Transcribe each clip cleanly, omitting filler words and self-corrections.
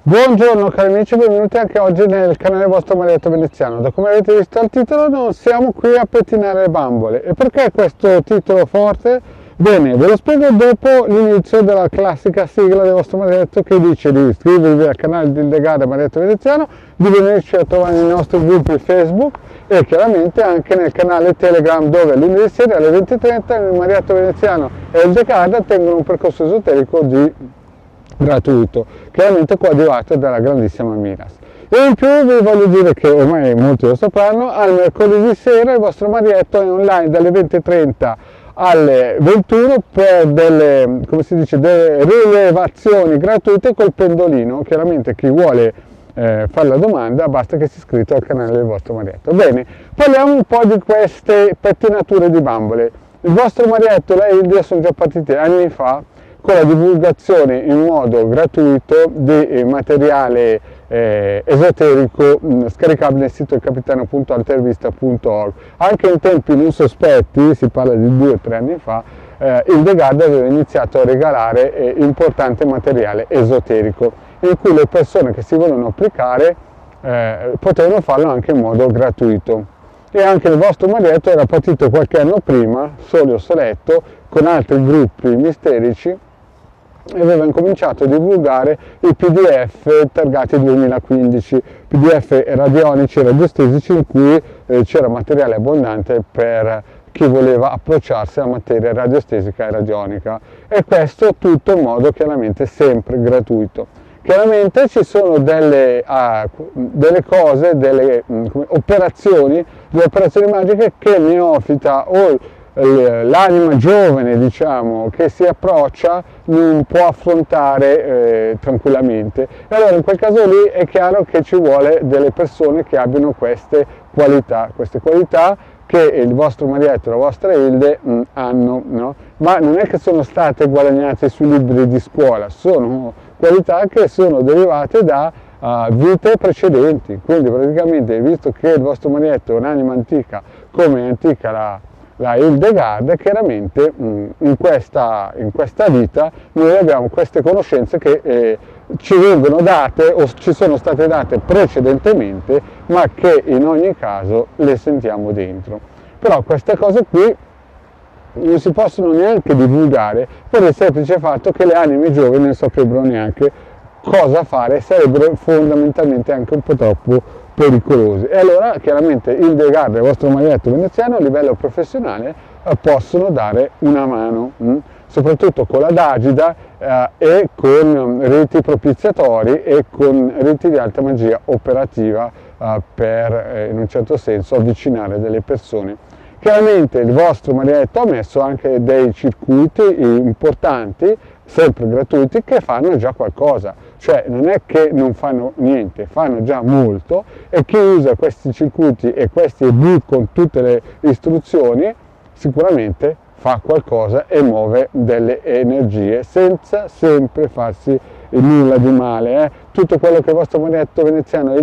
Buongiorno cari amici, benvenuti anche oggi nel canale vostro Marietto Veneziano. Da come avete visto al titolo non siamo qui a pettinare le bambole. E perché questo titolo forte? Bene, ve lo spiego dopo l'inizio della classica sigla del vostro Marietto che dice di iscrivervi al canale di Ildegard Marietto Veneziano, di venirci a trovare nei nostri gruppi Facebook e chiaramente anche nel canale Telegram dove lunedì sera alle 20:30 il Marietto Veneziano e Ildegard tengono un percorso esoterico gratuito, chiaramente coadiuvato dalla grandissima Miras. E in più vi voglio dire che ormai molti lo sapranno, al mercoledì sera il vostro Marietto è online dalle 20:30 alle 21 per delle rilevazioni gratuite col pendolino. Chiaramente chi vuole fare la domanda basta che sia iscritto al canale del vostro Marietto. Bene, parliamo un po' di queste pettinature di bambole. Il vostro Marietto e la Ildia sono già partiti anni fa con la divulgazione in modo gratuito di materiale esoterico scaricabile nel sito del capitano.altervista.org. Anche in tempi non sospetti, si parla di 2 o 3 anni fa, Ildegard aveva iniziato a regalare importante materiale esoterico, in cui le persone che si volevano applicare potevano farlo anche in modo gratuito. E anche il vostro Marietto era partito qualche anno prima, solo e soletto, con altri gruppi misterici, e aveva incominciato a divulgare i PDF targati 2015, PDF radionici e radiostesici in cui c'era materiale abbondante per chi voleva approcciarsi alla materia radiostesica e radionica, e questo tutto in modo chiaramente sempre gratuito. Chiaramente ci sono delle cose, delle operazioni magiche che il neofita o l'anima giovane, diciamo, che si approccia non può affrontare tranquillamente. E allora in quel caso lì è chiaro che ci vuole delle persone che abbiano queste qualità che il vostro Marietto e la vostra Ilde hanno, no? Ma non è che sono state guadagnate sui libri di scuola, sono qualità che sono derivate da vite precedenti. Quindi praticamente, visto che il vostro Marietto è un'anima antica come è antica la Ildegard, chiaramente in questa vita noi abbiamo queste conoscenze che ci vengono date o ci sono state date precedentemente, ma che in ogni caso le sentiamo dentro. Però queste cose qui non si possono neanche divulgare per il semplice fatto che le anime giovani non saprebbero neanche cosa fare, sarebbero fondamentalmente anche un po' troppo pericolosi. E allora chiaramente Ildegard e il vostro Marietto Veneziano a livello professionale possono dare una mano, soprattutto con la Dagida e con riti propiziatori e con riti di alta magia operativa per in un certo senso avvicinare delle persone. Chiaramente il vostro Marietto ha messo anche dei circuiti importanti, sempre gratuiti, che fanno già qualcosa, cioè non è che non fanno niente, fanno già molto, e chi usa questi circuiti e questi ebook con tutte le istruzioni sicuramente fa qualcosa e muove delle energie senza sempre farsi nulla di male. Tutto quello che il vostro Marietto Veneziano e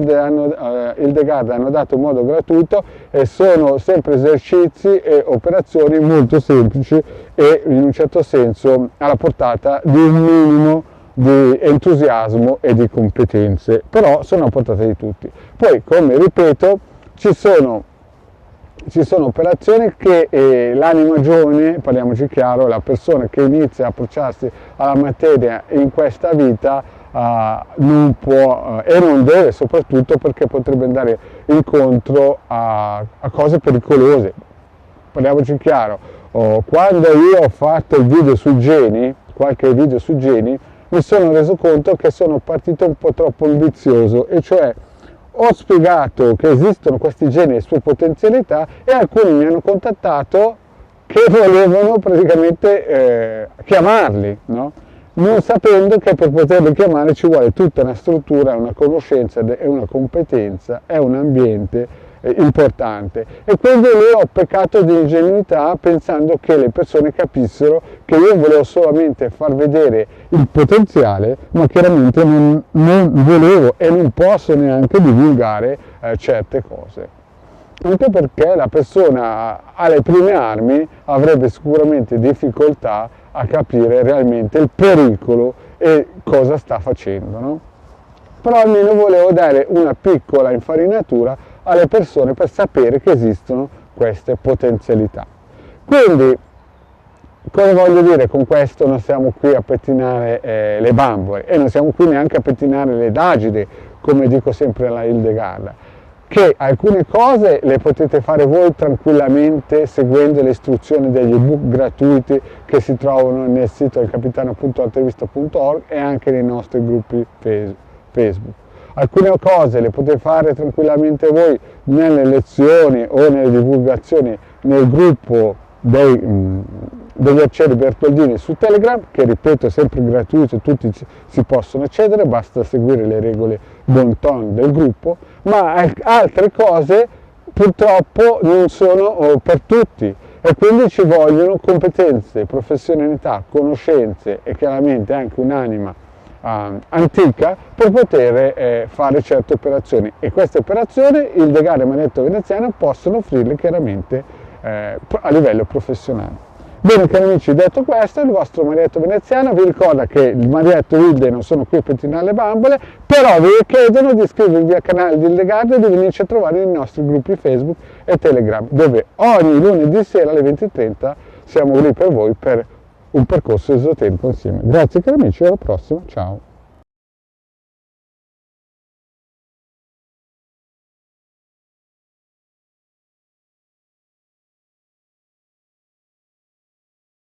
Ildegard hanno dato in modo gratuito sono sempre esercizi e operazioni molto semplici e in un certo senso alla portata di un minimo di entusiasmo e di competenze, però sono a portata di tutti. Poi, come ripeto, ci sono operazioni che l'anima giovane, parliamoci chiaro, la persona che inizia a approcciarsi alla materia in questa vita non può e non deve, soprattutto perché potrebbe andare incontro a cose pericolose. Parliamoci chiaro, quando io ho fatto il video sui geni, qualche video sui geni, mi sono reso conto che sono partito un po' troppo ambizioso, e cioè ho spiegato che esistono questi geni e le sue potenzialità, e alcuni mi hanno contattato che volevano praticamente chiamarli, no? Non sapendo che per poterli chiamare ci vuole tutta una struttura, una conoscenza e una competenza, è un ambiente importante. E quindi lì ho peccato di ingenuità pensando che le persone capissero che io volevo solamente far vedere il potenziale, ma chiaramente non volevo e non posso neanche divulgare certe cose. Anche perché la persona alle prime armi avrebbe sicuramente difficoltà a capire realmente il pericolo e cosa sta facendo, no? però almeno volevo dare una piccola infarinatura alle persone per sapere che esistono queste potenzialità. Quindi, cosa voglio dire con questo? Non siamo qui a pettinare le bambole e non siamo qui neanche a pettinare le dagide, come dico sempre alla Hildegarda, che alcune cose le potete fare voi tranquillamente seguendo le istruzioni degli ebook gratuiti che si trovano nel sito del capitano.altavista.org e anche nei nostri gruppi Facebook. Alcune cose le potete fare tranquillamente voi nelle lezioni o nelle divulgazioni nel gruppo degli arcieri Bertoldini su Telegram, che ripeto è sempre gratuito, tutti si possono accedere, basta seguire le regole bon ton del gruppo, ma altre cose purtroppo non sono per tutti e quindi ci vogliono competenze, professionalità, conoscenze e chiaramente anche un'anima antica per poter fare certe operazioni, e queste operazioni Hildegarda e Marietto Veneziano possono offrirle chiaramente a livello professionale. Bene cari amici, detto questo, il vostro Marietto Veneziano vi ricorda che il Marietto e Hilde non sono qui a pettinare le bambole, però vi chiedono di iscrivervi al canale di Hildegarda e di venirci a trovare nei nostri gruppi Facebook e Telegram, dove ogni lunedì sera alle 20:30 siamo lì per voi per un percorso esoterico insieme. Grazie cari amici, alla prossima, ciao!